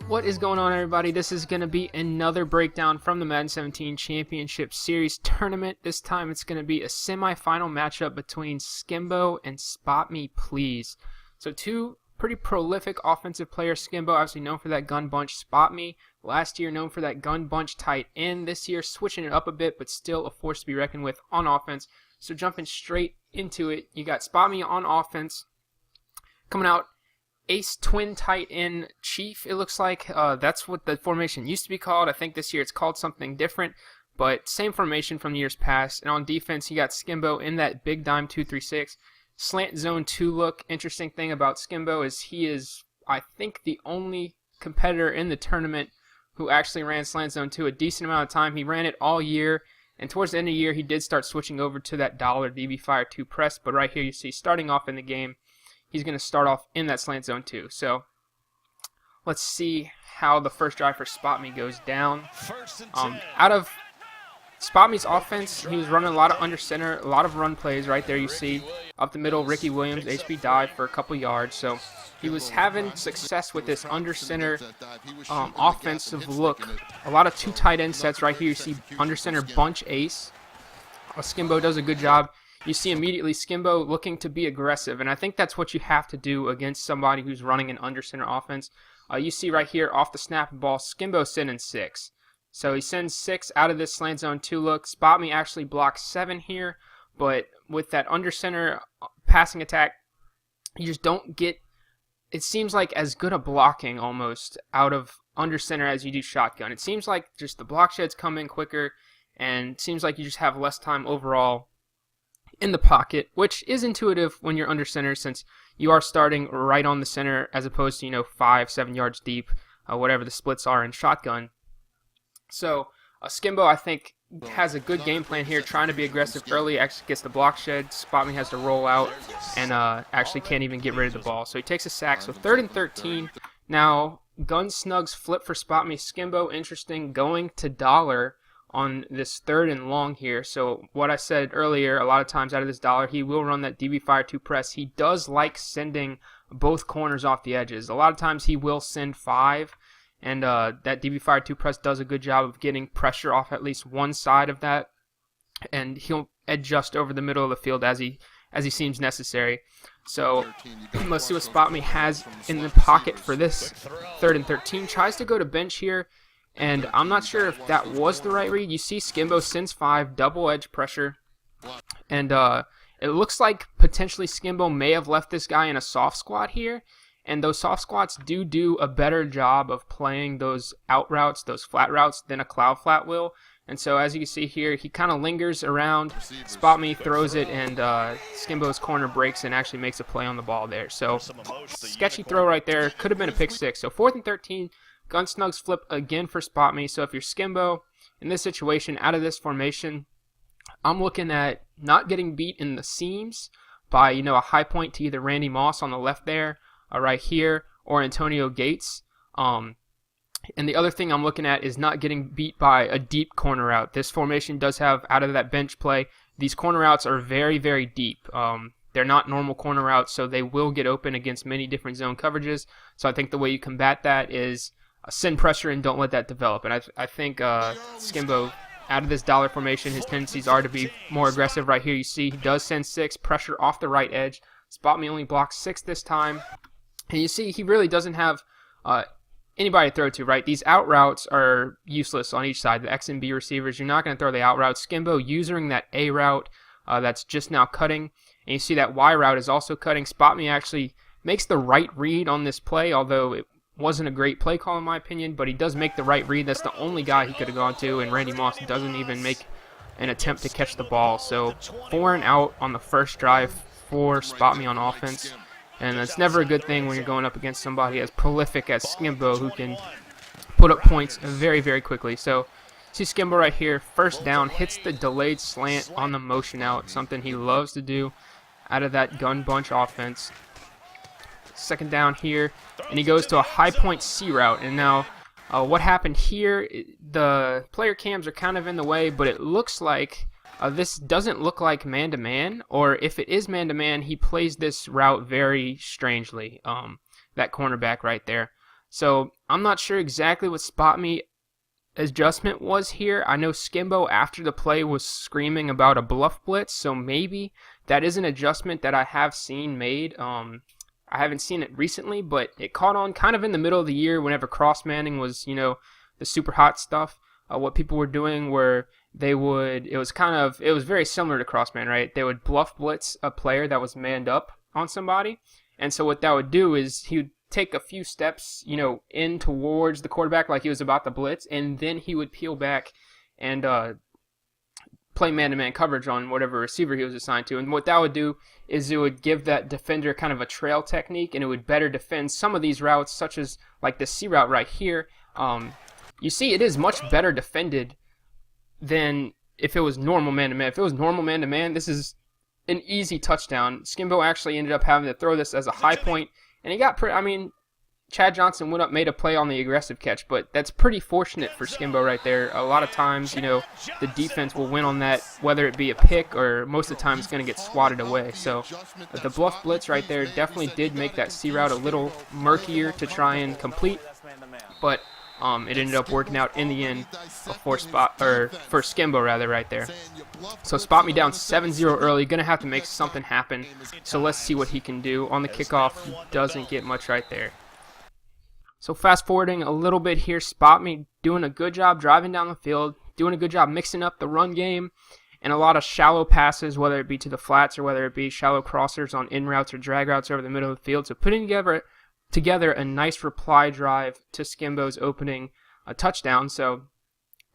What is going on, everybody? This is going to be another breakdown from the Madden 17 Championship Series tournament. This time it's going to be a semi-final matchup between Skimbo and SpotMePlzzz. So two pretty prolific offensive players. Skimbo, obviously known for that gun bunch. SpotMe, last year known for that gun bunch tight end. This year switching it up a bit, but still a force to be reckoned with on offense. So jumping straight into it, you got SpotMe on offense, coming out ace twin tight end chief, it looks like. That's what the formation used to be called. I think this year it's called something different, but same formation from years past. And on defense, you got Skimbo in that big dime 2-3-6 slant zone 2 look. Interesting thing about Skimbo is he is, I think, the only competitor in the tournament who actually ran slant zone 2 a decent amount of time. He ran it all year, and towards the end of the year he did start switching over to that dollar DB Fire 2 press. But right here you see, starting off in the game, he's going to start off in that slant zone 2. So let's see how the first drive for SpotMe goes down. Out of SpotMe's offense, he was running a lot of under center, a lot of run plays. Right there you see up the middle, Ricky Williams, HB dive for a couple yards. So he was having success with this under center offensive look. A lot of two tight end sets. Right here you see under center bunch ace. Skimbo does a good job. You see immediately Skimbo looking to be aggressive, and I think that's what you have to do against somebody who's running an under center offense. You see right here off the snap ball, Skimbo sending 6. So he sends 6 out of this slant zone 2 look. SpotMe actually blocks 7 here, but with that under center passing attack, you just don't get, it seems like, as good a blocking almost out of under center as you do shotgun. It seems like just the block sheds come in quicker, and it seems like you just have less time overall in the pocket, which is intuitive when you're under center, since you are starting right on the center as opposed to 5-7 yards deep, whatever the splits are in shotgun. So Skimbo, I think, has a good game plan here, trying to be aggressive early. Actually gets the block shed. SpotMe has to roll out and actually can't even get rid of the ball, so he takes a sack. So 3rd and 13. Now gun snugs flip for SpotMe. Skimbo, interesting, going to dollar on this 3rd and long here. So what I said earlier, a lot of times out of this dollar, he will run that DB Fire 2 press. He does like sending both corners off the edges. A lot of times he will send 5, and that DB Fire 2 press does a good job of getting pressure off at least one side of that, and he'll adjust over the middle of the field as he seems necessary. So let's see what SpotMe has in the pocket for this 3rd and 13. Tries to go to bench here, and I'm not sure if that was the right read. You see Skimbo sends 5, double edge pressure, and it looks like potentially Skimbo may have left this guy in a soft squat here, and those soft squats do a better job of playing those out routes, those flat routes, than a cloud flat will. And so as you can see here, he kind of lingers around. SpotMe throws it, and Skimbo's corner breaks and actually makes a play on the ball there. So sketchy throw right there. Could have been a pick 6. So 4th and 13. Gun snugs flip again for SpotMe. So if you're Skimbo in this situation, out of this formation, I'm looking at not getting beat in the seams by a high point to either Randy Moss on the left there, right here, or Antonio Gates. And the other thing I'm looking at is not getting beat by a deep corner route. This formation does have, out of that bench play, these corner routes are very, very deep. They're not normal corner routes, so they will get open against many different zone coverages. So I think the way you combat that is send pressure and don't let that develop. And I think Skimbo, out of this dollar formation, his tendencies are to be more aggressive. Right here you see he does send 6, pressure off the right edge. SpotMe only blocks 6 this time. And you see he really doesn't have anybody to throw to, right? These out routes are useless on each side. The X and B receivers, you're not going to throw the out route. Skimbo using that A route that's just now cutting. And you see that Y route is also cutting. SpotMe actually makes the right read on this play, although it wasn't a great play call in my opinion, but he does make the right read. That's the only guy he could have gone to, and Randy Moss doesn't even make an attempt to catch the ball. So 4 and out on the first drive for SpotMe on offense, and that's never a good thing when you're going up against somebody as prolific as Skimbo, who can put up points very, very quickly. So see Skimbo right here, 1st down, hits the delayed slant on the motion out, something he loves to do out of that gun bunch offense. 2nd down here, and he goes to a high point C route. And now what happened here, the player cams are kind of in the way, but it looks like this doesn't look like man-to-man, or if it is man-to-man, he plays this route very strangely, that cornerback right there. So I'm not sure exactly what SpotMe adjustment was here. I know Skimbo after the play was screaming about a bluff blitz, so maybe that is an adjustment that I have seen made. I haven't seen it recently, but it caught on kind of in the middle of the year whenever cross manning was, the super hot stuff. What people were doing were it was very similar to cross man, right? They would bluff blitz a player that was manned up on somebody. And so what that would do is he would take a few steps, in towards the quarterback like he was about to blitz, and then he would peel back and play man-to-man coverage on whatever receiver he was assigned to. And what that would do is it would give that defender kind of a trail technique, and it would better defend some of these routes, such as like the C route right here. You see, it is much better defended than if it was normal man-to-man. If it was normal man-to-man, this is an easy touchdown. Skimbo actually ended up having to throw this as a high point, and he got Chad Johnson went up, made a play on the aggressive catch, but that's pretty fortunate for Skimbo right there. A lot of times, the defense will win on that, whether it be a pick or most of the time it's going to get swatted away. So the bluff blitz right there definitely did make that C route a little murkier to try and complete, but it ended up working out in the end for Skimbo right there. So SpotMe down 7-0 early, gonna have to make something happen. So let's see what he can do on the kickoff. Doesn't get much right there. So fast forwarding a little bit here, SpotMe doing a good job driving down the field, doing a good job mixing up the run game, and a lot of shallow passes, whether it be to the flats or whether it be shallow crossers on in routes or drag routes over the middle of the field. So putting together a nice reply drive to Skimbo's opening touchdown. So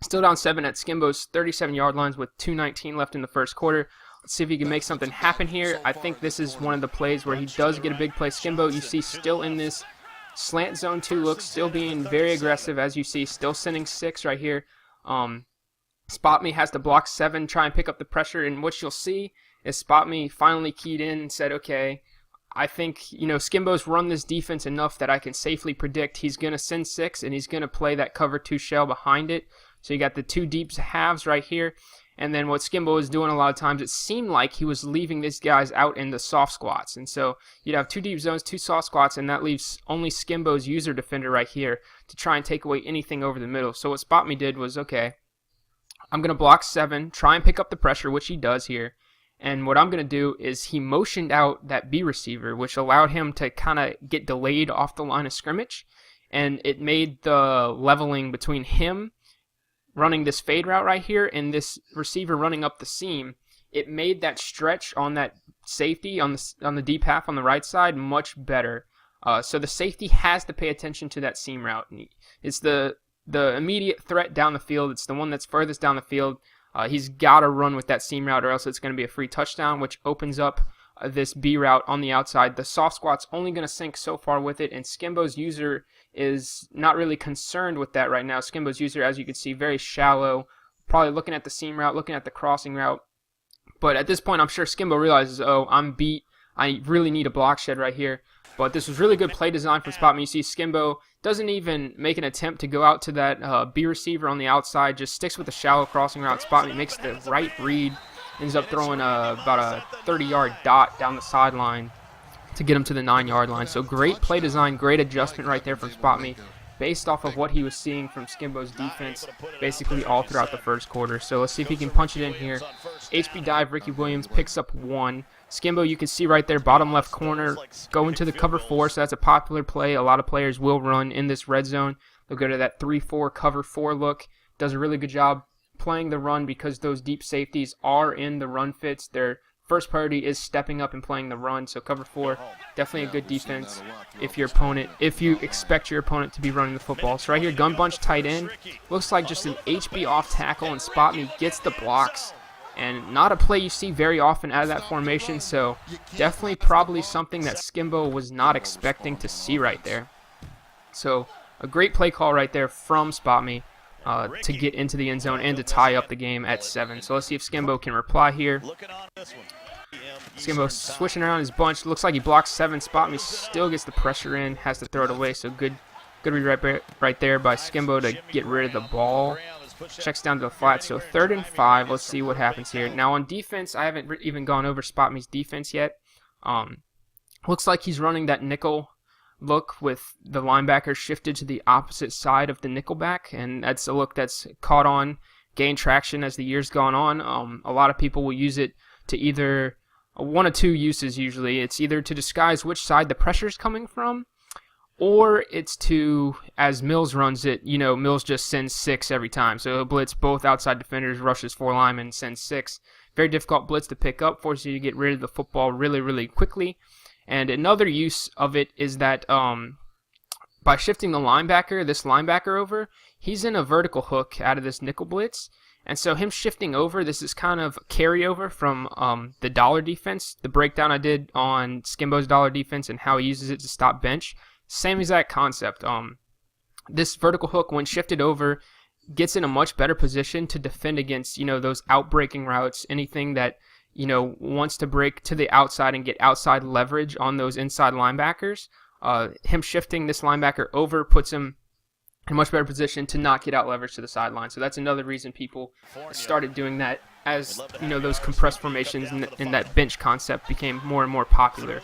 still down 7 at Skimbo's 37-yard lines with 2:19 left in the first quarter. Let's see if he can make something happen here. I think this is one of the plays where he does get a big play. Skimbo, you see, still in this slant zone 2 look, still being very aggressive, as you see, still sending 6 right here. SpotMe has to block 7, try and pick up the pressure, and what you'll see is SpotMe finally keyed in and said, okay, I think, Skimbo's run this defense enough that I can safely predict he's going to send 6 and he's going to play that cover 2 shell behind it. So you got the 2 deep halves right here. And then what Skimbo was doing a lot of times, it seemed like he was leaving these guys out in the soft squats. And so you'd have 2 deep zones, 2 soft squats, and that leaves only Skimbo's user defender right here to try and take away anything over the middle. So what SpotMe did was, okay, I'm going to block 7, try and pick up the pressure, which he does here. And what I'm going to do is he motioned out that B receiver, which allowed him to kind of get delayed off the line of scrimmage. And it made the leveling between him running this fade route right here and this receiver running up the seam. It made that stretch on that safety on the deep half on the right side much better. So the safety has to pay attention to that seam route. It's the immediate threat down the field. It's the one that's furthest down the field. He's got to run with that seam route or else it's going to be a free touchdown, which opens up this B route on the outside. The soft squat's only going to sink so far with it, and Skimbo's user is not really concerned with that right now. Skimbo's user, as you can see, very shallow, probably looking at the seam route, looking at the crossing route. But at this point, I'm sure Skimbo realizes, oh, I'm beat. I really need a block shed right here. But this was really good play design from SpotMe. You see Skimbo doesn't even make an attempt to go out to that B receiver on the outside, just sticks with the shallow crossing route. SpotMe makes the right read, ends up throwing about a 30-yard dot down the sideline to get him to the 9-yard line. So great play design, great adjustment right there from SpotMe based off of what he was seeing from Skimbo's defense basically all throughout the first quarter. So let's see if he can punch it in here. HB dive, Ricky Williams picks up 1. Skimbo, you can see right there, bottom left corner, going to the cover 4, so that's a popular play. A lot of players will run in this red zone. They'll go to that 3-4 cover 4 look. Does a really good job playing the run because those deep safeties are in the run fits. Their first priority is stepping up and playing the run, so cover 4, definitely a good defense if you expect your opponent to be running the football. So right here, gun bunch tight end. Looks like just an HB off tackle, and SpotMe gets the blocks. And not a play you see very often out of that formation, so definitely probably something that Skimbo was not expecting to see right there. So a great play call right there from SpotMe to get into the end zone and to tie up the game at 7. So let's see if Skimbo can reply here. Skimbo switching around his bunch. Looks like he blocks 7. SpotMe still gets the pressure in, has to throw it away. So good read right there by Skimbo to get rid of the ball. Checks down to the flat, so 3rd and 5. Let's see what happens here. Now on defense, I haven't even gone over SpotMe's defense yet. Looks like he's running that nickel look with the linebacker shifted to the opposite side of the nickelback, and that's a look that's caught on, gained traction as the year's gone on. A lot of people will use it to either, one of two uses usually. It's either to disguise which side the pressure is coming from, or it's to, as Mills runs it, Mills just sends 6 every time. So he'll blitz both outside defenders, rushes 4 linemen, sends 6. Very difficult blitz to pick up, forces you to get rid of the football really, really quickly. And another use of it is that by shifting this linebacker over, he's in a vertical hook out of this nickel blitz. And so him shifting over, this is kind of carryover from the dollar defense, the breakdown I did on Skimbo's dollar defense and how he uses it to stop bench. Same exact concept. This vertical hook, when shifted over, gets in a much better position to defend against, those outbreaking routes, anything that wants to break to the outside and get outside leverage on those inside linebackers. Him shifting this linebacker over puts him in a much better position to not get out leverage to the sideline. So that's another reason people started doing that as, those compressed formations and that bench concept became more and more popular.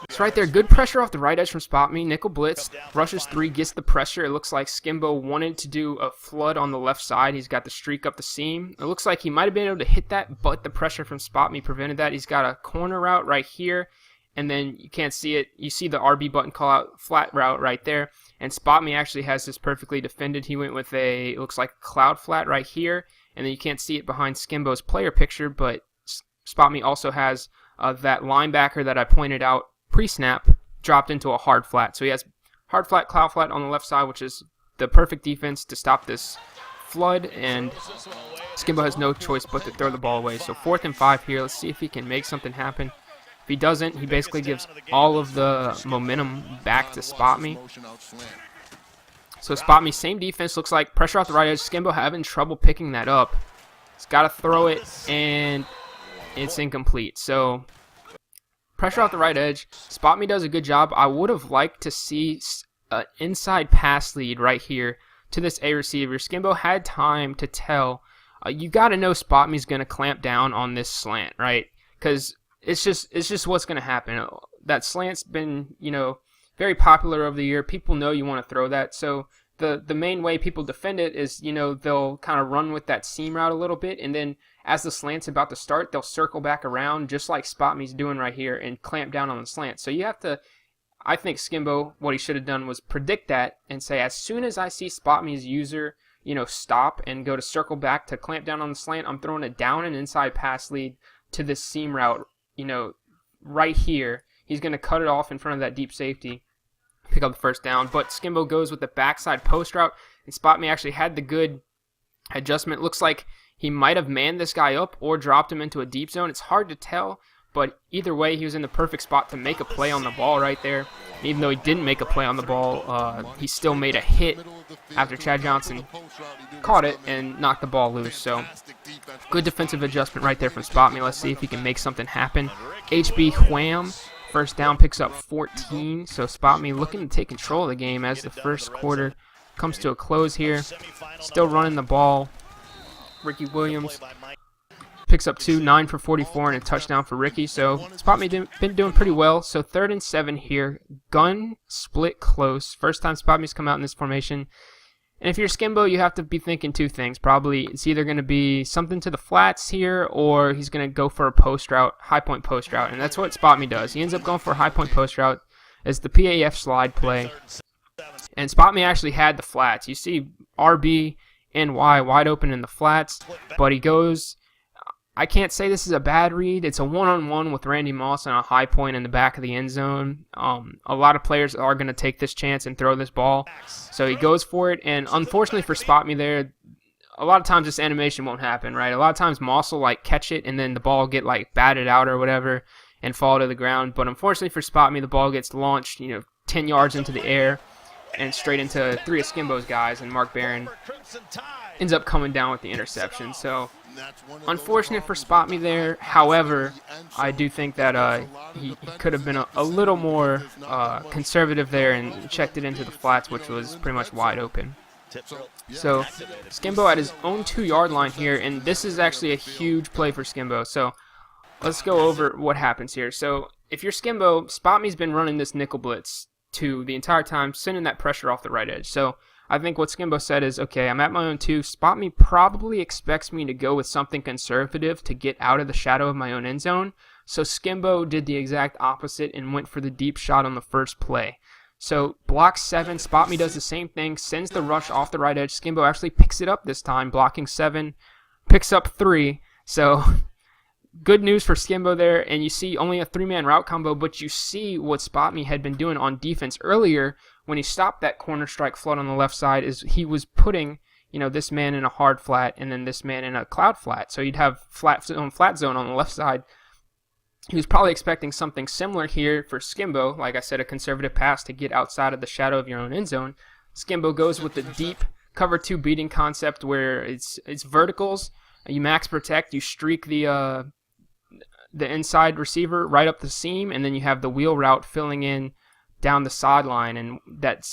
So right there, good pressure off the right edge from SpotMe. Nickel blitz, rushes 3, gets the pressure. It looks like Skimbo wanted to do a flood on the left side. He's got the streak up the seam. It looks like he might have been able to hit that, but the pressure from SpotMe prevented that. He's got a corner route right here, and then you can't see it. You see the RB button call out flat route right there, and SpotMe actually has this perfectly defended. He went with it looks like a cloud flat right here, and then you can't see it behind Skimbo's player picture, but SpotMe also has that linebacker that I pointed out pre-snap dropped into a hard flat. So he has hard flat, cloud flat on the left side, which is the perfect defense to stop this flood, and Skimbo has no choice but to throw the ball away. So 4th and 5 here. Let's see if he can make something happen. If he doesn't, he basically gives all of the momentum back to SpotMe. So SpotMe, same defense, looks like pressure off the right edge. Skimbo having trouble picking that up. He's got to throw it, and it's incomplete. So pressure off the right edge. SpotMe does a good job. I would have liked to see an inside pass lead right here to this A receiver. Skimbo had time to tell. You got to know SpotMe's going to clamp down on this slant, right? Because it's just what's going to happen. That slant's been, very popular over the year. People know you want to throw that. So the main way people defend it is, they'll kind of run with that seam route a little bit, and then as the slant's about to start, they'll circle back around just like SpotMe's doing right here and clamp down on the slant. So you have to, I think Skimbo, what he should have done was predict that and say, as soon as I see SpotMe's user, stop and go to circle back to clamp down on the slant, I'm throwing it down an inside pass lead to this seam route, right here. He's going to cut it off in front of that deep safety, pick up the first down. But Skimbo goes with the backside post route, and SpotMe actually had the good adjustment. Looks like he might have manned this guy up or dropped him into a deep zone. It's hard to tell, but either way, he was in the perfect spot to make a play on the ball right there. And even though he didn't make a play on the ball, he still made a hit after Chad Johnson caught it and knocked the ball loose. So good defensive adjustment right there from SpotMe. Let's see if he can make something happen. HB wham. First down, picks up 14. So SpotMe looking to take control of the game as the first quarter comes to a close here. Still running the ball. Ricky Williams picks up 2, 9 for 44, and a touchdown for Ricky. So SpotMe been doing pretty well. So 3rd and 7 here. Gun split close. First time SpotMe's come out in this formation. And if you're Skimbo, you have to be thinking 2 things. Probably it's either going to be something to the flats here, or he's going to go for a post route, high point post route. And that's what SpotMe does. He ends up going for a high point post route as the PAF slide play. And SpotMe actually had the flats. You see RB and Y wide open in the flats, but he goes, I can't say this is a bad read. It's a one-on-one with Randy Moss on a high point in the back of the end zone. A lot of players are going to take this chance and throw this ball. So he goes for it, and unfortunately for SpotMe there, a lot of times this animation won't happen, right? A lot of times Moss will catch it, and then the ball get batted out or whatever and fall to the ground. But unfortunately for SpotMe, the ball gets launched 10 yards into the air and straight into 3 of Skimbo's guys, and Mark Barron ends up coming down with the interception. So unfortunate for SpotMe there. However, I do think that he could have been a little more conservative there and checked it into the flats, which was pretty much wide open. So Skimbo at his own 2-yard line here, and this is actually a huge play for Skimbo. So let's go over what happens here. So if you're Skimbo, SpotMe's been running this nickel blitz to the entire time, sending that pressure off the right edge. So I think what Skimbo said is, okay, I'm at my own 2. SpotMe probably expects me to go with something conservative to get out of the shadow of my own end zone. So Skimbo did the exact opposite and went for the deep shot on the first play. So block 7, SpotMe does the same thing, sends the rush off the right edge. Skimbo actually picks it up this time, blocking 7, picks up 3. So good news for Skimbo there, and you see only a 3-man route combo, but you see what SpotMe had been doing on defense earlier when he stopped that corner strike flood on the left side. Is he was putting, this man in a hard flat and then this man in a cloud flat. So you'd have flat zone on the left side. He was probably expecting something similar here for Skimbo. Like I said, a conservative pass to get outside of the shadow of your own end zone. Skimbo goes with the deep cover 2 beating concept where it's verticals. You max protect, you streak the inside receiver right up the seam, and then you have the wheel route filling in down the sideline, and that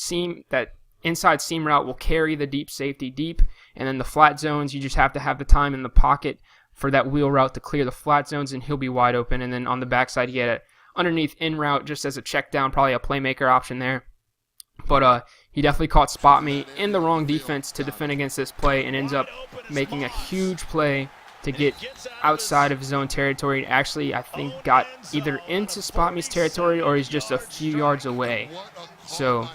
inside seam route will carry the deep safety deep, and then the flat zones, you just have to have the time in the pocket for that wheel route to clear the flat zones, and he'll be wide open. And then on the backside, he had an underneath in route just as a check down, probably a playmaker option there. But he definitely caught SpotMe in the wrong defense to defend against this play and ends up making a huge play to get outside of his own territory. Actually, I think got either into SpotMe's territory or he's just a few yards away. So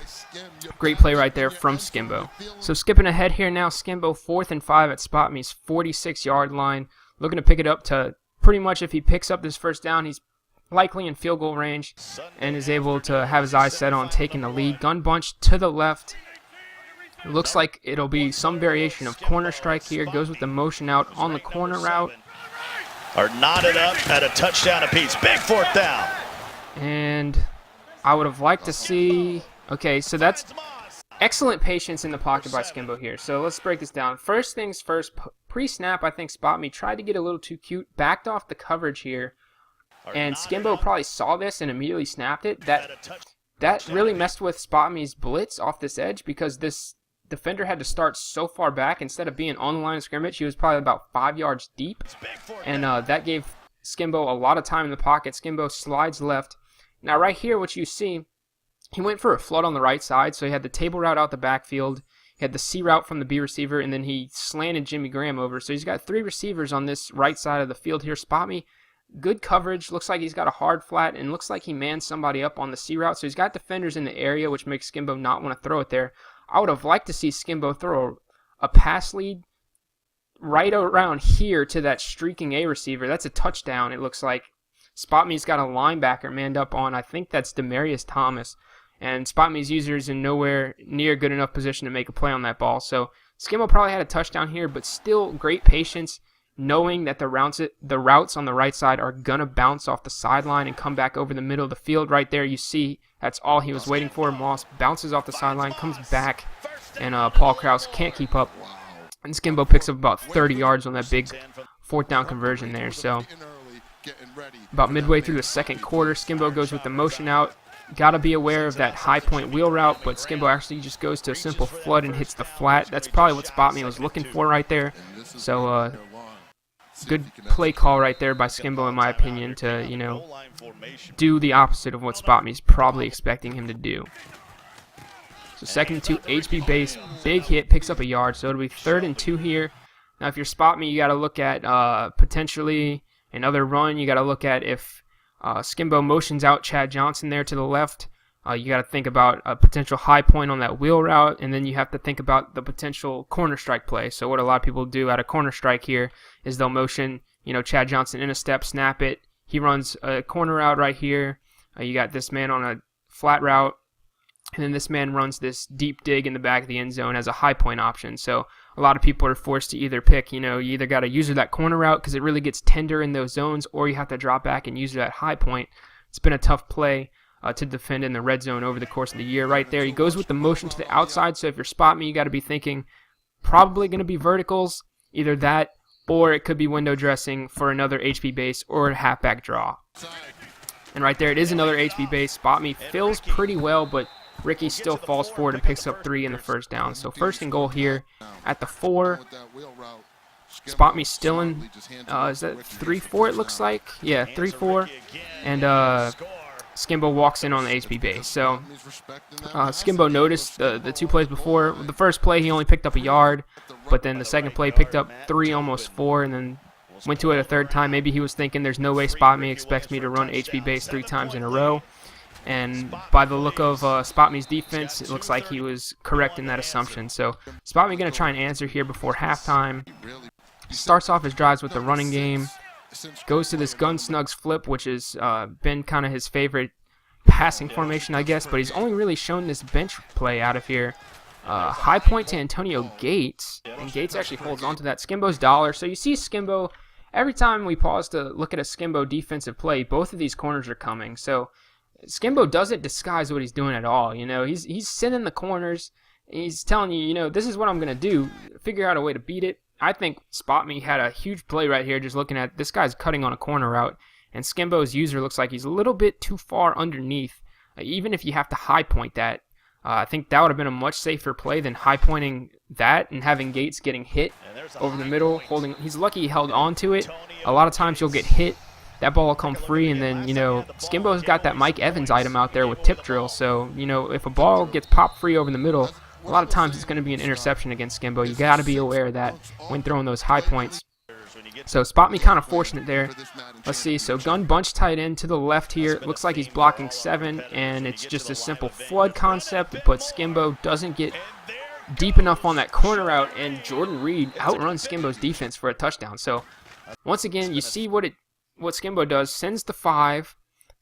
great play right there from Skimbo. So skipping ahead here now, Skimbo 4th and 5 at SpotMe's 46-yard line. Looking to pick it up to pretty much, if he picks up this first down, he's likely in field goal range and is able to have his eyes set on taking the lead. Gun bunch to the left. It looks like it'll be some variation of corner strike here. Goes with the motion out on the corner route. Are knotted up at a touchdown apiece. Big 4th down. And I would have liked to see... Okay, so that's excellent patience in the pocket by Skimbo here. So let's break this down. First things first, pre-snap, I think SpotMe tried to get a little too cute, backed off the coverage here, and Skimbo probably saw this and immediately snapped it. That really messed with SpotMe's blitz off this edge, because this defender had to start so far back. Instead of being on the line of scrimmage, he was probably about 5 yards deep, and that gave Skimbo a lot of time in the pocket. Skimbo slides left. Now right here, what you see, he went for a flood on the right side, so he had the table route out the backfield, he had the C route from the B receiver, and then he slanted Jimmy Graham over. So he's got 3 receivers on this right side of the field here. SpotMe, good coverage, looks like he's got a hard flat, and looks like he manned somebody up on the C route. So he's got defenders in the area, which makes Skimbo not want to throw it there. I would have liked to see Skimbo throw a pass lead right around here to that streaking A receiver. That's a touchdown, it looks like. SpotMe's got a linebacker manned up on, I think that's Demarius Thomas. And SpotMe's user is in nowhere near good enough position to make a play on that ball. So Skimbo probably had a touchdown here, but still great patience, knowing that the routes on the right side are going to bounce off the sideline and come back over the middle of the field. Right there, you see that's all he was waiting for. Moss bounces off the sideline, comes back, and Paul Krause can't keep up. And Skimbo picks up about 30 yards on that big 4th down conversion there. So about midway through the second quarter, Skimbo goes with the motion out. Got to be aware of that high point wheel route, but Skimbo actually just goes to a simple flood and hits the flat. That's probably what SpotMe was looking for right there. So good play call right there by Skimbo, in my opinion, to do the opposite of what SpotMe's probably expecting him to do. So 2nd and 2, HB base, big hit, picks up a yard. So it'll be 3rd and 2 here. Now if you're SpotMe, you got to look at potentially another run. You got to look at if Skimbo motions out Chad Johnson there to the left. You got to think about a potential high point on that wheel route, and then you have to think about the potential corner strike play. So what a lot of people do at a corner strike here is they'll motion, Chad Johnson in a step, snap it. He runs a corner route right here. You got this man on a flat route, and then this man runs this deep dig in the back of the end zone as a high point option. So a lot of people are forced to either pick, you either got to use that corner route because it really gets tender in those zones, or you have to drop back and use that high point. It's been a tough play to defend in the red zone over the course of the year. Right there, he goes with the motion to the outside, so if you're SpotMe, you got to be thinking probably going to be verticals, either that, or it could be window dressing for another HB base or a halfback draw. And right there, it is another HB base. SpotMe fills pretty well, but Ricky still falls forward and picks up 3 in the first down. So 1st and goal here at the 4. Spot Me still in, is that 3-4 it looks like? Yeah, 3-4. And Skimbo walks in on the HB base. So Skimbo noticed the two plays before. The first play he only picked up a yard, but then the second play picked up 3, almost 4, and then went to it a third time. Maybe he was thinking there's no way Spot Me expects me to run HB base 3 times in a row. And by the look of Spot Me's defense, it looks like he was correct in that assumption. So Spot Me going to try and answer here before halftime. Starts off his drives with the running game. Goes to this gun snugs flip, which has been kind of his favorite passing formation, I guess. But he's only really shown this bench play out of here. High point to Antonio Gates. And Gates actually holds on to that. Skimbo's dollar. So you see Skimbo, every time we pause to look at a Skimbo defensive play, both of these corners are coming. So Skimbo doesn't disguise what he's doing at all. You know, he's sitting in the corners. He's telling you, you know, this is what I'm going to do. Figure out a way to beat it. I think Spot Me had a huge play right here just looking at this guy's cutting on a corner route. And Skimbo's user looks like he's a little bit too far underneath. Even if you have to high point that, I think that would have been a much safer play than high pointing that and having Gates getting hit over the middle. He's lucky he held on to it. A lot of times you'll get hit. That ball will come free, and then, you know, Skimbo's got that Mike Evans item out there with tip drill. So, you know, if a ball gets popped free over the middle, a lot of times it's going to be an interception against Skimbo. You got to be aware of that when throwing those high points. So Spot Me kind of fortunate there. Let's see. So gun bunch tight end to the left here. Looks like he's blocking 7, and it's just a simple flood concept, but Skimbo doesn't get deep enough on that corner out, and Jordan Reed outruns Skimbo's defense for a touchdown. So once again, you see what Skimbo does. Sends the 5.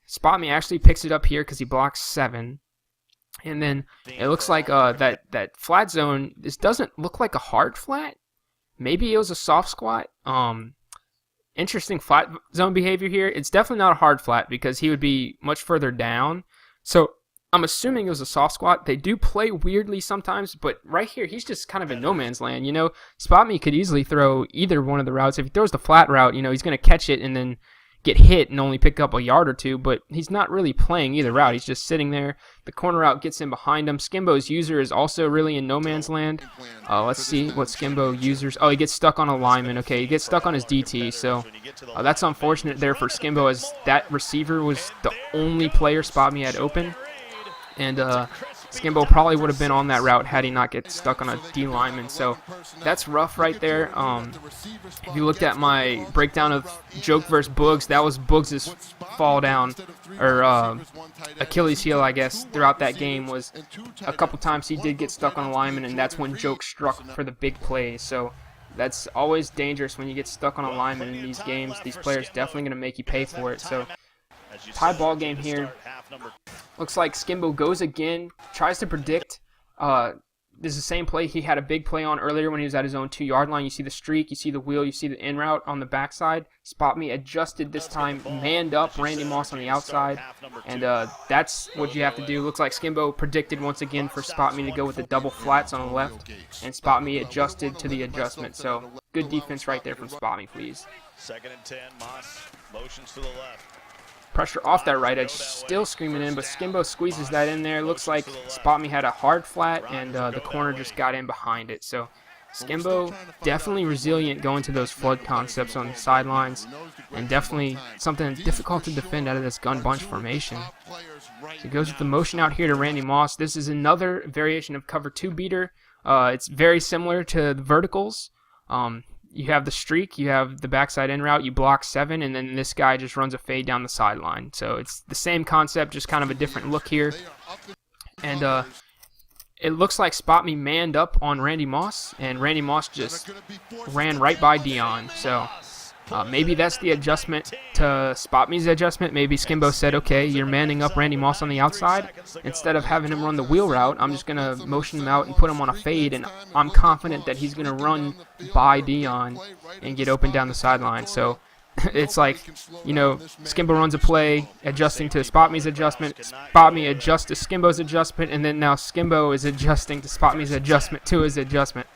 Spot Me actually picks it up here because he blocks 7. And then it looks like that flat zone, this doesn't look like a hard flat. Maybe it was a soft squat. Interesting flat zone behavior here. It's definitely not a hard flat because he would be much further down. So I'm assuming it was a soft squat. They do play weirdly sometimes, but right here he's just kind of in no man's land. You know, Spot Me could easily throw either one of the routes. If he throws the flat route, you know, he's going to catch it and then get hit and only pick up a yard or 2, but he's not really playing either route. He's just sitting there. The corner route gets in behind him. Skimbo's user is also really in no man's land. Let's see what Skimbo users. Oh, he gets stuck on a lineman. Okay, he gets stuck on his DT, so that's unfortunate there for Skimbo, as that receiver was the only player Spot Me had open. And Skimbo probably would have been on that route had he not get stuck on a D lineman. So that's rough right there. If you looked at my breakdown of Joke versus Boogs, that was Boogs' fall down, or Achilles heel, I guess, throughout that game. Was a couple times he did get stuck on a lineman, and that's when Joke struck for the big plays. So that's always dangerous when you get stuck on a lineman in these games. These players definitely going to make you pay for it. So tie ball game here. Looks like Skimbo goes again, tries to predict. This is the same play he had a big play on earlier when he was at his own 2-yard line. You see the streak, you see the wheel, you see the in route on the backside. Spot Me adjusted this time, manned up Randy Moss on the outside, and that's what you have to do. Looks like Skimbo predicted once again for Spot Me to go with the double flats on the left, and Spot Me adjusted to the adjustment. So good defense right there from Spot Me, please. 2nd and 10, Moss motions to the left. Pressure off that right edge, still screaming in, but Skimbo squeezes that in there. Looks like Spot Me had a hard flat, and the corner just got in behind it. So Skimbo definitely resilient going to those flood concepts on the sidelines, and definitely something difficult to defend out of this gun bunch formation. So he goes with the motion out here to Randy Moss. This is another variation of cover 2 beater. It's very similar to the verticals. You have the streak, you have the backside in route, you block 7, and then this guy just runs a fade down the sideline. So it's the same concept, just kind of a different look here. And it looks like Spot Me manned up on Randy Moss, and Randy Moss just ran right by Dion. So maybe that's the adjustment to Spot Me's adjustment. Maybe Skimbo said, okay, you're manning up Randy Moss on the outside. Instead of having him run the wheel route, I'm just going to motion him out and put him on a fade, and I'm confident that he's going to run by Dion and get open down the sideline. So it's like, you know, Skimbo runs a play adjusting to Spot Me's adjustment, Spot Me adjusts to Skimbo's adjustment, and then now Skimbo is adjusting to Spot Me's adjustment to his adjustment.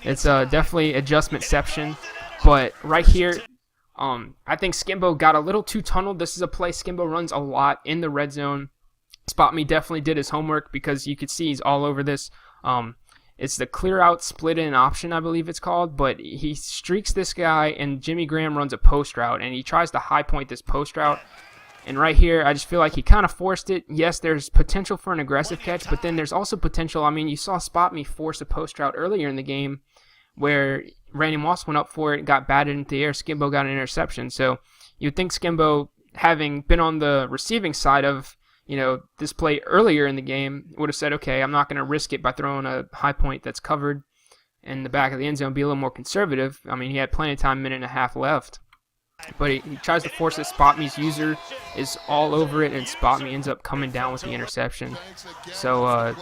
It's definitely adjustmentception. But right here, I think Skimbo got a little too tunneled. This is a play Skimbo runs a lot in the red zone. Spot Me definitely did his homework because you could see he's all over this. It's the clear out split in option, I believe it's called, but he streaks this guy, and Jimmy Graham runs a post route, and he tries to high point this post route. And right here, I just feel like he kind of forced it. Yes, there's potential for an aggressive catch, but then there's also potential. I mean, you saw SpotMe force a post route earlier in the game where Randy Moss went up for it, got batted into the air. Skimbo got an interception. So you'd think Skimbo, having been on the receiving side of this play earlier in the game, would have said, okay, I'm not going to risk it by throwing a high point that's covered in the back of the end zone, be a little more conservative. I mean, he had plenty of time, minute and a half left. But he tries to force it. SpotMe's user is all over it, and SpotMe ends up coming down with the interception. So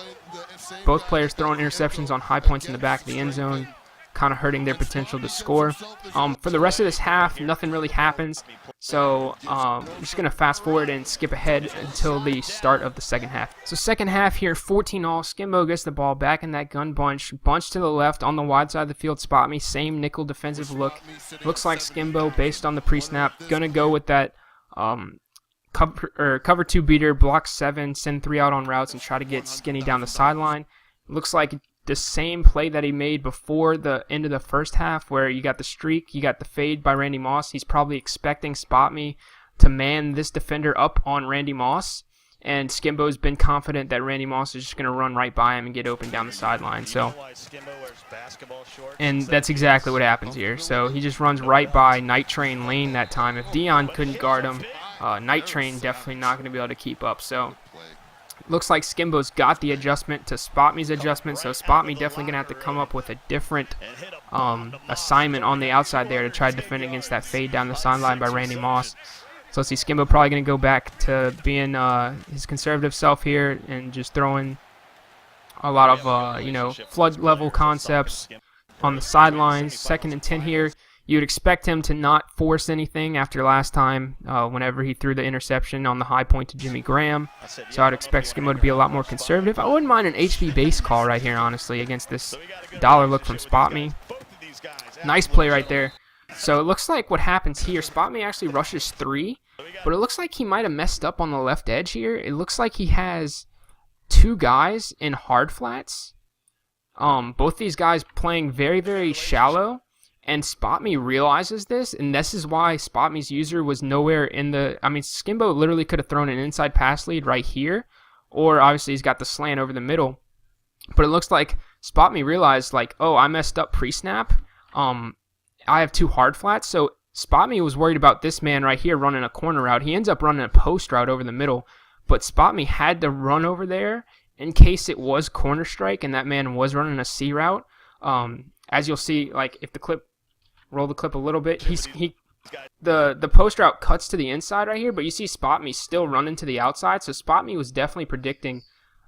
both players throwing interceptions on high points in the back of the end zone, kind of hurting their potential to score. For the rest of this half, nothing really happens. So I'm just going to fast forward and skip ahead until the start of the second half. So second half here, 14-all. Skimbo gets the ball back in that gun bunch to the left on the wide side of the field. SpotMe, same nickel defensive look. Looks like Skimbo, based on the pre-snap, going to go with that cover 2 beater, block 7, send 3 out on routes, and try to get Skinny down the sideline. Looks like the same play that he made before the end of the first half, where you got the streak, you got the fade by Randy Moss. He's probably expecting SpotMe to man this defender up on Randy Moss, and Skimbo's been confident that Randy Moss is just going to run right by him and get open down the sideline. So, and that's exactly what happens here. So he just runs right by Night Train lane that time. If Dion couldn't guard him, Night Train definitely not going to be able to keep up. So looks like Skimbo's got the adjustment to SpotMe's adjustment, so SpotMe definitely going to have to come up with a different assignment on the outside there to try to defend against that fade down the sideline by Randy Moss. So let's see, Skimbo probably going to go back to being his conservative self here and just throwing a lot of, flood level concepts on the sidelines. 2nd and 10 here. You would expect him to not force anything after last time whenever he threw the interception on the high point to Jimmy Graham. So I'd expect Skimbo to be a lot more conservative. I wouldn't mind an HB base call right here, honestly, against this dollar look from SpotMe. Nice play right there. So it looks like what happens here, SpotMe actually rushes 3, but it looks like he might have messed up on the left edge here. It looks like he has 2 guys in hard flats. Both these guys playing very, very shallow. And SpotMe realizes this, and this is why SpotMe's user was nowhere in the... I mean, Skimbo literally could have thrown an inside pass lead right here, or obviously he's got the slant over the middle. But it looks like SpotMe realized, like, oh, I messed up pre-snap. I have 2 hard flats, so SpotMe was worried about this man right here running a corner route. He ends up running a post route over the middle, but SpotMe had to run over there in case it was corner strike and that man was running a C route. As you'll see, like, if the clip... roll the clip a little bit. The post route cuts to the inside right here, but you see SpotMe still running to the outside. So SpotMe was definitely predicting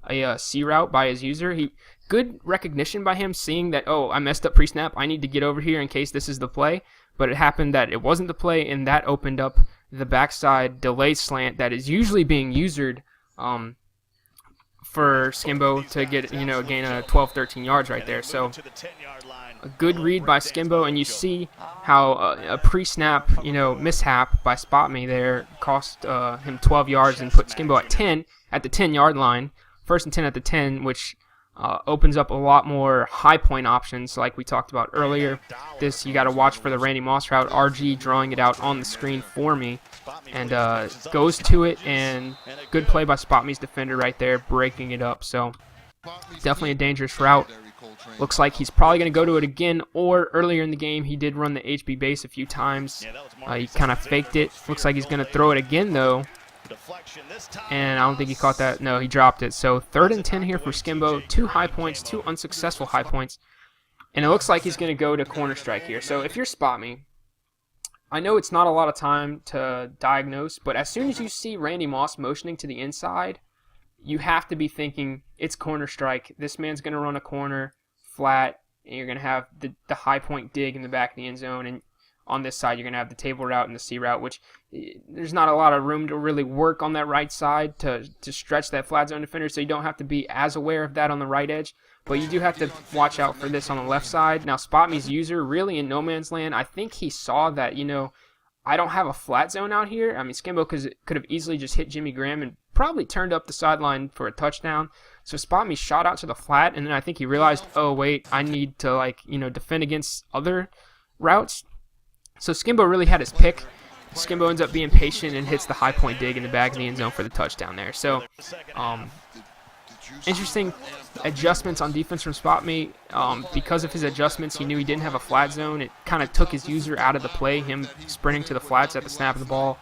a C route by his user. Good recognition by him, seeing that, oh, I messed up pre-snap. I need to get over here in case this is the play. But it happened that it wasn't the play, and that opened up the backside delayed slant that is usually being usered for Skimbo to get, gain a 12, 13 yards right there. So a good read by Skimbo, and you see how a pre-snap, mishap by SpotMe there cost him 12 yards and put Skimbo at 10 at the 10-yard line. 1st and 10 at the 10, which opens up a lot more high point options like we talked about earlier. This, you got to watch for the Randy Moss route. RG drawing it out on the screen for me, and goes to it, and good play by SpotMe's defender right there, breaking it up. So definitely a dangerous route. Looks like he's probably going to go to it again, or earlier in the game he did run the HB base a few times. He kind of faked it. Looks like he's going to throw it again though, and I don't think he caught that. No, he dropped it. So 3rd and 10 here for Skimbo. 2 high points, 2 unsuccessful high points, and it looks like he's going to go to corner strike here. So if you're SpotMe, I know it's not a lot of time to diagnose, but as soon as you see Randy Moss motioning to the inside, you have to be thinking it's corner strike. This man's going to run a corner flat, and you're going to have the high point dig in the back of the end zone, and on this side you're going to have the table route and the C route, which there's not a lot of room to really work on that right side to stretch that flat zone defender, so you don't have to be as aware of that on the right edge, but you do have to watch out for this on the left side. Now SpotMe's user really in no man's land. I think he saw that, I don't have a flat zone out here. I mean, Skimbo could have easily just hit Jimmy Graham and probably turned up the sideline for a touchdown. So SpotMe shot out to the flat, and then I think he realized, oh, wait, I need to, like, defend against other routes. So Skimbo really had his pick. Skimbo ends up being patient and hits the high point dig in the back of the end zone for the touchdown there. So, interesting adjustments on defense from SpotMe. Because of his adjustments, he knew he didn't have a flat zone. It kind of took his user out of the play, him sprinting to the flats at the snap of the ball.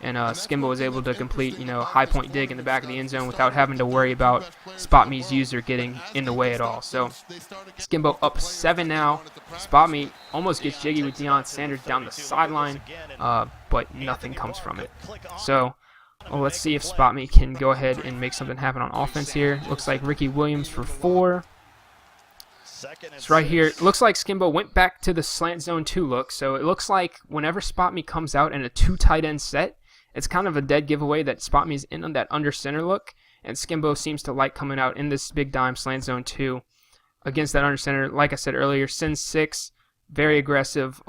And Skimbo was able to complete, high point dig in the back of the end zone without having to worry about SpotMe's user getting in the way at all. So Skimbo up 7 now. SpotMe almost gets jiggy with Deion Sanders down the sideline, but nothing comes from it. So let's see if SpotMe can go ahead and make something happen on offense here. Looks like Ricky Williams for 4. So right here, it looks like Skimbo went back to the slant zone 2 look. So it looks like whenever SpotMe comes out in a 2 tight end set, it's kind of a dead giveaway that SpotMe's in on that under center look, and Skimbo seems to like coming out in this big dime slant zone 2 against that under center. Like I said earlier, sends 6, very aggressive,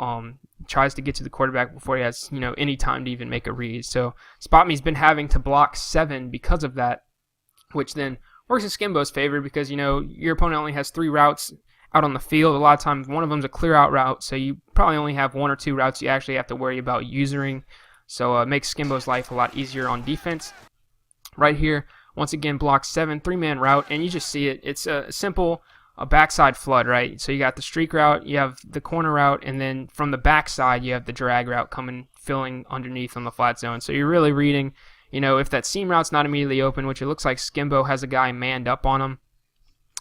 tries to get to the quarterback before he has any time to even make a read. So SpotMe's been having to block 7 because of that, which then works in Skimbo's favor because your opponent only has 3 routes out on the field. A lot of times one of them's a clear out route, so you probably only have 1 or 2 routes you actually have to worry about usering. So it makes Skimbo's life a lot easier on defense. Right here, once again, block 7, 3-man route, and you just see it. It's a simple backside flood, right? So you got the streak route, you have the corner route, and then from the backside, you have the drag route coming, filling underneath on the flat zone. So you're really reading, if that seam route's not immediately open, which it looks like Skimbo has a guy manned up on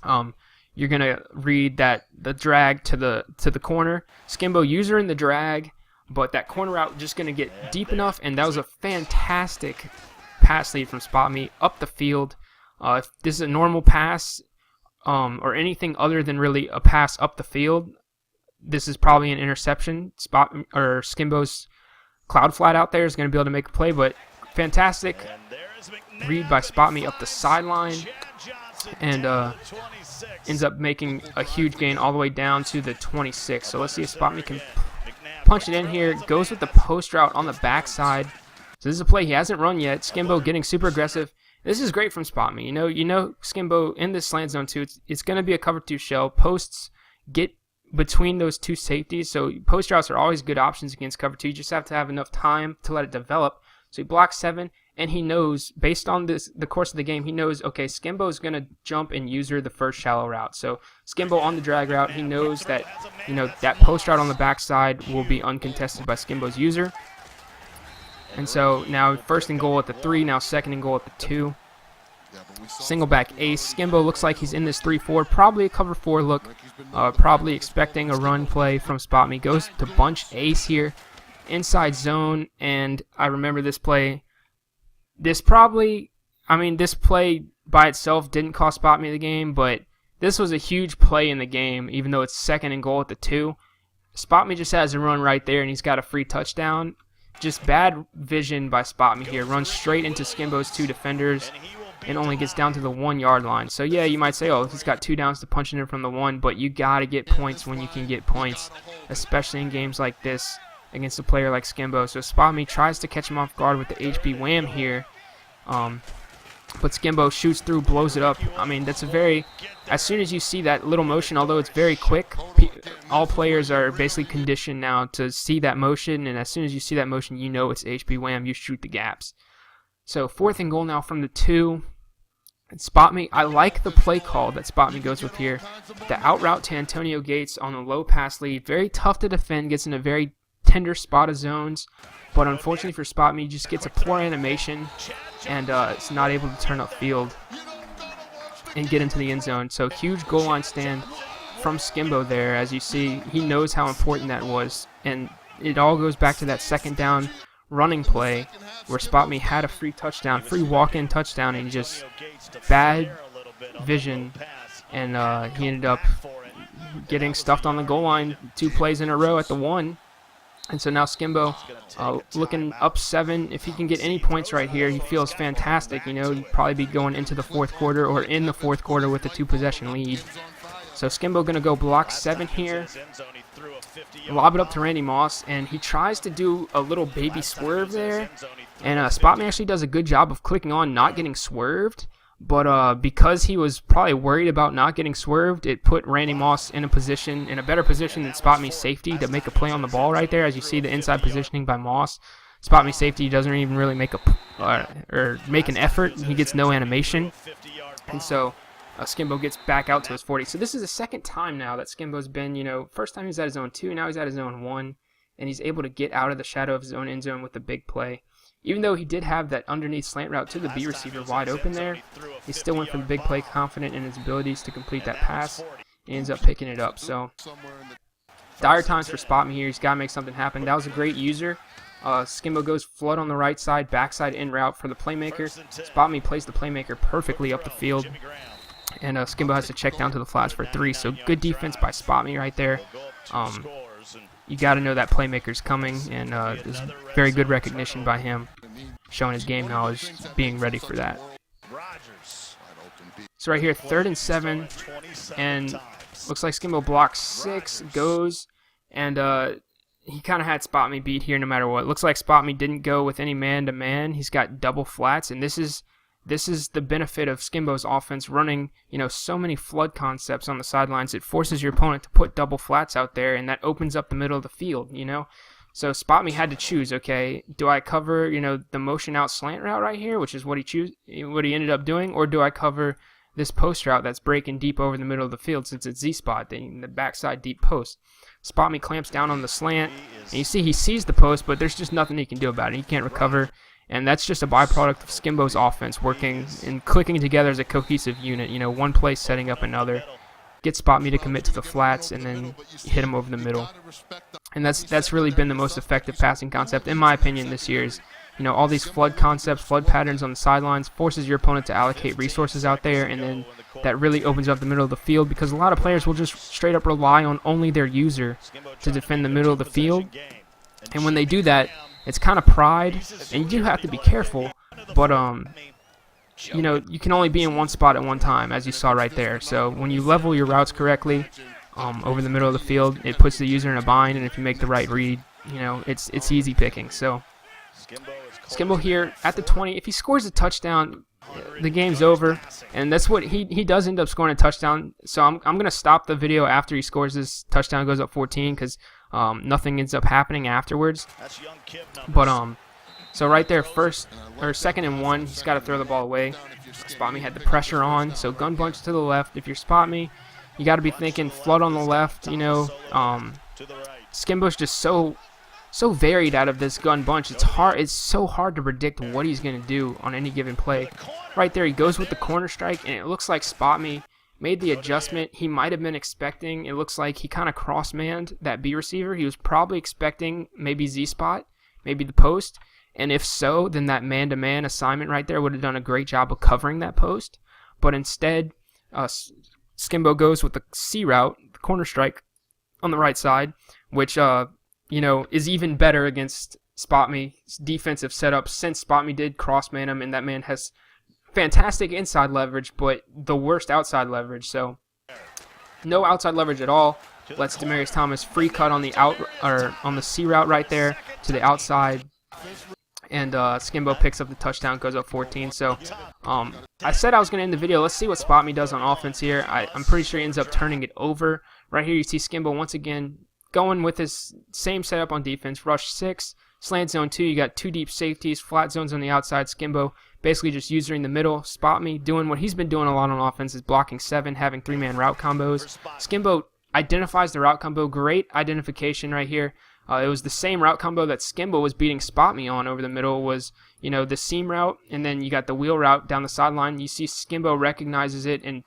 him, you're going to read that the drag to the corner. Skimbo user in the drag, but that corner route just going to get deep enough, and that was a fantastic pass lead from SpotMe up the field. If this is a normal pass or anything other than really a pass up the field, this is probably an interception. Skimbo's cloud flat out there is going to be able to make a play, but fantastic read by SpotMe up the sideline, and ends up making a huge gain all the way down to the 26. So let's see if SpotMe can punch it in here. Goes with the post route on the backside. So this is a play he hasn't run yet. Skimbo getting super aggressive. This is great from SpotMe. You know Skimbo in this slant zone 2, it's going to be a cover 2 shell. Posts get between those 2 safeties, so post routes are always good options against cover 2. You just have to have enough time to let it develop. So he blocks 7, and he knows, based on the course of the game, he knows, okay, Skimbo is going to jump and user the first shallow route. So Skimbo on the drag route, he knows that, that post route on the backside will be uncontested by Skimbo's user. And so now 1st and goal at the 3, now 2nd and goal at the 2. Single back ace. Skimbo looks like he's in this 3-4, probably a cover 4 look, probably expecting a run play from SpotMe. Goes to bunch ace here, inside zone, and I remember this play. This play by itself didn't cost SpotMe the game, but this was a huge play in the game, even though it's 2nd and goal at the 2. SpotMe just has a run right there, and he's got a free touchdown. Just bad vision by SpotMe here. Runs straight into Skimbo's 2 defenders and only gets down to the 1-yard line. So yeah, you might say, oh, he's got 2 downs to punch it in from the 1, but you got to get points when you can get points, especially in games like this against a player like Skimbo. So SpotMe tries to catch him off guard with the HB wham here. But Skimbo shoots through, blows it up. I mean, that's as soon as you see that little motion, although it's very quick, all players are basically conditioned now to see that motion, and as soon as you see that motion, you know it's HB wham, you shoot the gaps. So 4th and goal now from the 2. And SpotMe, I like the play call that SpotMe goes with here. The out route to Antonio Gates on a low pass lead, very tough to defend, gets in a very tender spot of zones, but unfortunately for SpotMe, he just gets a poor animation and it's not able to turn upfield and get into the end zone. So huge goal line stand from Skimbo there. As you see, he knows how important that was, and it all goes back to that 2nd down running play where SpotMe had a free walk-in touchdown, and just bad vision, and he ended up getting stuffed on the goal line 2 plays in a row at the 1. And so now Skimbo looking up 7. If he can get any points right here, he feels fantastic. He'd probably be going into the 4th quarter or in the 4th quarter with a 2-possession lead. So Skimbo going to go block 7 here, lob it up to Randy Moss, and he tries to do a little baby swerve there. And SpotMe actually does a good job of clicking on not getting swerved. But because he was probably worried about not getting swerved, it put Randy Moss in a better position than SpotMe's safety to make a play on the ball right there. As you see the inside positioning by Moss. SpotMe's safety doesn't even really make an effort. He gets no animation. And so Skimbo gets back out to his 40. So this is the second time now that Skimbo's been, first time he was at his own 2, now he's at his own 1. And he's able to get out of the shadow of his own end zone with a big play. Even though he did have that underneath slant route to the B receiver wide open there, he still went for the big play, confident in his abilities to complete that pass. He ends up picking it up. So dire times for SpotMe here. He's got to make something happen. That was a great user. Skimbo goes flood on the right side, backside in route for the playmaker. SpotMe plays the playmaker perfectly up the field. And Skimbo has to check down to the flats for 3. So good defense by SpotMe right there. You got to know that playmaker's coming, and there's very good recognition by him, showing his game knowledge, being ready for that. So right here, 3rd and 7, and looks like Skimbo blocks 6, goes, and he kind of had SpotMe beat here no matter what. Looks like SpotMe didn't go with any man-to-man. He's got double flats, and this is the benefit of Skimbo's offense running, so many flood concepts on the sidelines. It forces your opponent to put double flats out there, and that opens up the middle of the field, So SpotMe had to choose, okay, do I cover, the motion out slant route right here, which is what he ended up doing, or do I cover this post route that's breaking deep over the middle of the field since it's Z-spot, the backside deep post. SpotMe clamps down on the slant, and you see he sees the post, but there's just nothing he can do about it. He can't recover. And that's just a byproduct of Skimbo's offense working and clicking together as a cohesive unit. One play setting up another. Get SpotMe to commit to the flats and then hit him over the middle. And that's really been the most effective passing concept, in my opinion, this year. Is all these flood concepts, flood patterns on the sidelines forces your opponent to allocate resources out there, and then that really opens up the middle of the field because a lot of players will just straight up rely on only their user to defend the middle of the field. And when they do that, it's kind of pride, and you do have to be careful, but you can only be in one spot at one time, as you saw right there. So when you level your routes correctly over the middle of the field, it puts the user in a bind, and if you make the right read, it's easy picking. So Skimbo here at the 20. If he scores a touchdown, the game's over, and that's what he does end up scoring a touchdown. So I'm gonna stop the video after he scores this touchdown, goes up 14, because nothing ends up happening afterwards. But so right there, 2nd and 1, he's got to throw the ball away. SpotMe had the pressure on, so gun bunch to the left. If you're SpotMe, you got to be thinking flood on the left. Skimbo's just so varied out of this gun bunch. It's so hard to predict what he's gonna do on any given play. Right there, he goes with the corner strike, and it looks like SpotMe made the adjustment he might have been expecting. It looks like he kind of cross-manned that B receiver. He was probably expecting maybe Z-spot, maybe the post, and if so, then that man-to-man assignment right there would have done a great job of covering that post. But instead, Skimbo goes with the C route, the corner strike on the right side, which is even better against SpotMe's defensive setup, since SpotMe did cross-man him, and that man has fantastic inside leverage, but the worst outside leverage. So no outside leverage at all. Lets Demaryius Thomas free cut on the on the C route right there to the outside, and Skimbo picks up the touchdown, goes up 14. So I said I was going to end the video. Let's see what SpotMe does on offense here. I'm pretty sure he ends up turning it over. Right here you see Skimbo once again going with his same setup on defense. Rush 6, slant zone 2. You got 2 deep safeties, flat zones on the outside. Skimbo basically just using the middle. SpotMe doing what he's been doing a lot on offense, is blocking 7, having 3-man route combos. Skimbo identifies the route combo. Great identification right here. It was the same route combo that Skimbo was beating SpotMe on over the middle, was the seam route, and then you got the wheel route down the sideline. You see Skimbo recognizes it and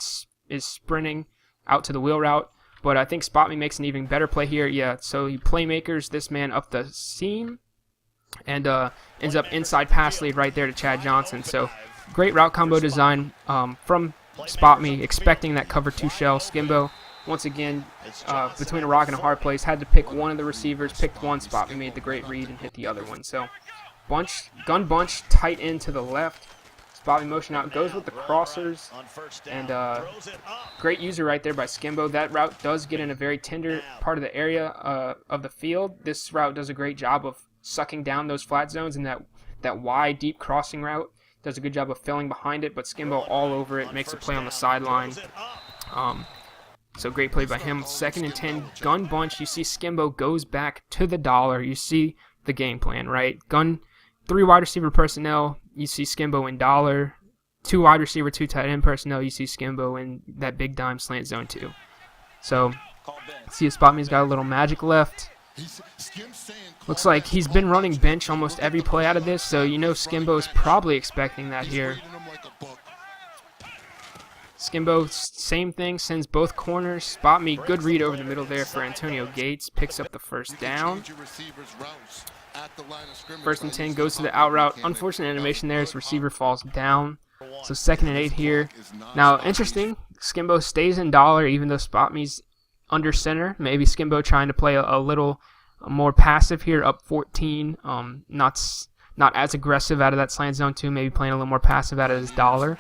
is sprinting out to the wheel route. But I think SpotMe makes an even better play here. Yeah, so he playmakers this man up the seam and ends up inside pass lead right there to Chad Johnson. So great route combo design from SpotMe, expecting that cover 2 shell. Skimbo, once again, between a rock and a hard place, had to pick one of the receivers, picked one. SpotMe made the great read and hit the other one. So gun bunch tight end to the left. SpotMe motion out, goes with the crossers, and great user right there by Skimbo. That route does get in a very tender part of the area of the field. This route does a great job of sucking down those flat zones, and that wide, deep crossing route does a good job of filling behind it, but Skimbo all over it, makes a play on the sideline. So great play by him. 2nd and 10, gun bunch. You see Skimbo goes back to the dollar. You see the game plan, right? 3 wide receiver personnel. You see Skimbo in dollar. 2 wide receiver, 2 tight end personnel. You see Skimbo in that big dime slant zone 2. So see if SpotMe's got a little magic left. Looks like he's been running bench almost every play out of this, so you know Skimbo's probably expecting that here. Skimbo, same thing, sends both corners. SpotMe, good read over the middle there for Antonio Gates. Picks up the 1st down. 1st and 10, goes to the out route. Unfortunate animation there as receiver falls down. So 2nd and 8 here. Now, interesting, Skimbo stays in dollar even though SpotMe's under center. Maybe Skimbo trying to play a little more passive here, up 14. Not as aggressive out of that slant zone too. Maybe playing a little more passive out of his dollar.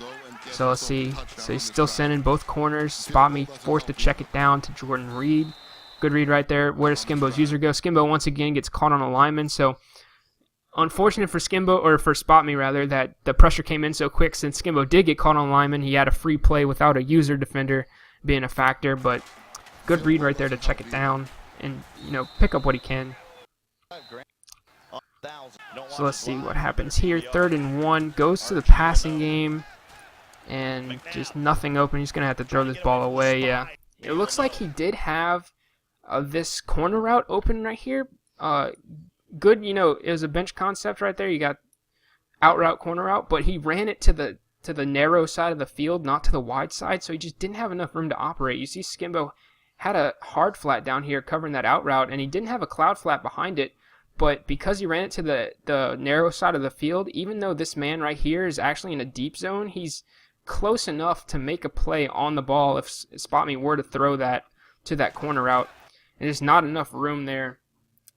So let's see. So he's still sending both corners. SpotMe forced to check it down to Jordan Reed. Good read right there. Where does Skimbo's user go? Skimbo once again gets caught on a lineman. So unfortunate for Skimbo, or for SpotMe rather, that the pressure came in so quick. Since Skimbo did get caught on a lineman, he had a free play without a user defender being a factor. But good read right there to check it down and, you know, pick up what he can. So let's see what happens here. 3rd and 1, goes to the passing game, and just nothing open. He's going to have to throw this ball away. Yeah, it looks like he did have this corner route open right here. Good, you know, it was a bench concept right there. You got out route, corner route, but he ran it to the narrow side of the field, not to the wide side, so he just didn't have enough room to operate. You see Skimbo had a hard flat down here covering that out route, and he didn't have a cloud flat behind it, but because he ran it to the narrow side of the field, even though this man right here is actually in a deep zone, he's close enough to make a play on the ball if SpotMe were to throw that to that corner route. And there's not enough room there.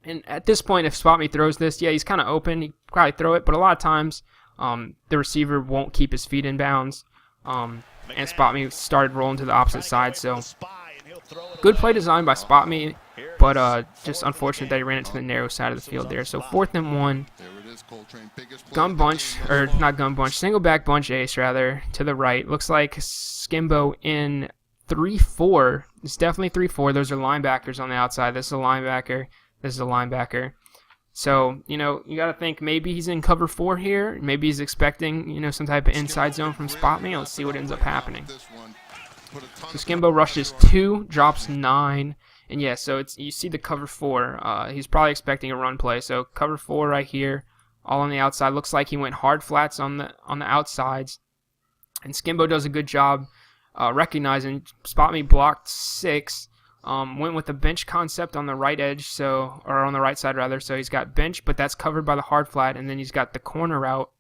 And at this point, if SpotMe throws this, yeah, he's kind of open. He'd probably throw it, but a lot of times the receiver won't keep his feet in bounds. And SpotMe started rolling to the opposite side. So good play design by SpotMe, but just unfortunate that he ran it to the narrow side of the field there. So 4th and 1. Gun bunch, or not gun bunch, single back bunch ace rather, to the right. Looks like Skimbo in 3-4. It's definitely 3-4. Those are linebackers on the outside. This is a linebacker. This is a linebacker. So, you know, you got to think maybe he's in cover 4 here. Maybe he's expecting, you know, some type of inside zone from SpotMe. Let's see what ends up happening. So Skimbo rushes 2, drops 9. And yeah, so you see the cover 4. He's probably expecting a run play. So cover 4 right here. All on the outside. Looks like he went hard flats on the outsides. And Skimbo does a good job recognizing. SpotMe blocked 6. Went with the bench concept on the right edge, or on the right side rather. So he's got bench, but that's covered by the hard flat, and then he's got the corner route,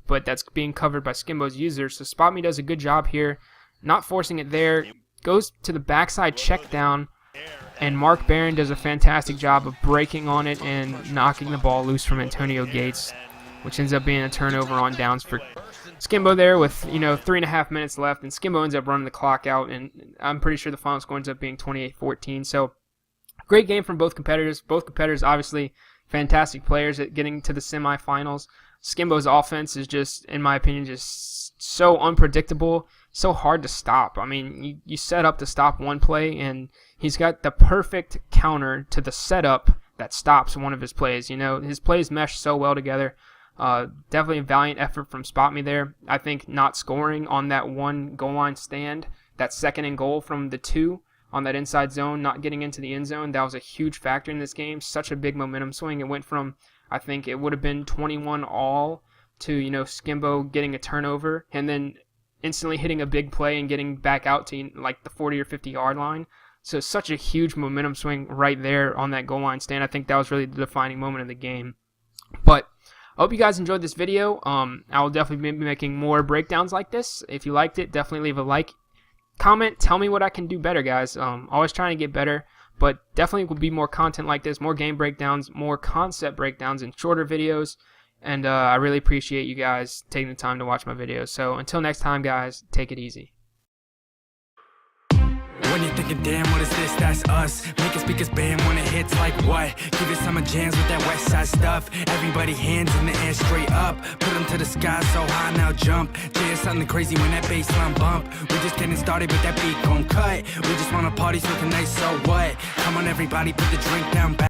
but that's being covered by Skimbo's user. So SpotMe does a good job here, not forcing it there. Goes to the backside check down, and Mark Barron does a fantastic job of breaking on it and knocking the ball loose from Antonio Gates, which ends up being a turnover on downs for Skimbo there with, you know, 3.5 minutes left, and Skimbo ends up running the clock out, and I'm pretty sure the final score ends up being 28-14. So great game from both competitors. Both competitors obviously fantastic players at getting to the semifinals. Skimbo's offense is just, in my opinion, just so unpredictable, so hard to stop. I mean, you set up to stop one play, and he's got the perfect counter to the setup that stops one of his plays. You know, his plays mesh so well together. Definitely a valiant effort from SpotMe there. I think not scoring on that one goal line stand, that 2nd and goal from the 2 on that inside zone, not getting into the end zone, that was a huge factor in this game. Such a big momentum swing. It went from, I think it would have been 21-all to, you know, Skimbo getting a turnover and then instantly hitting a big play and getting back out to like the 40 or 50 yard line. So such a huge momentum swing right there on that goal line stand. I think that was really the defining moment of the game. But I hope you guys enjoyed this video. I will definitely be making more breakdowns like this. If you liked it, definitely leave a like. Comment, tell me what I can do better, guys. Always trying to get better, but definitely will be more content like this, more game breakdowns, more concept breakdowns, and shorter videos. And I really appreciate you guys taking the time to watch my videos. So until next time, guys, take it easy. When you're thinking, damn, what is this? That's us. Make a speakers band when it hits like what? Give it summer jams with that west side stuff. Everybody hands in the air straight up. Put them to the sky so high, now jump. Jay, something crazy when that bass line bump. We just getting started, but that beat gon' cut. We just wanna party, so tonight, so what? Come on, everybody, put the drink down back.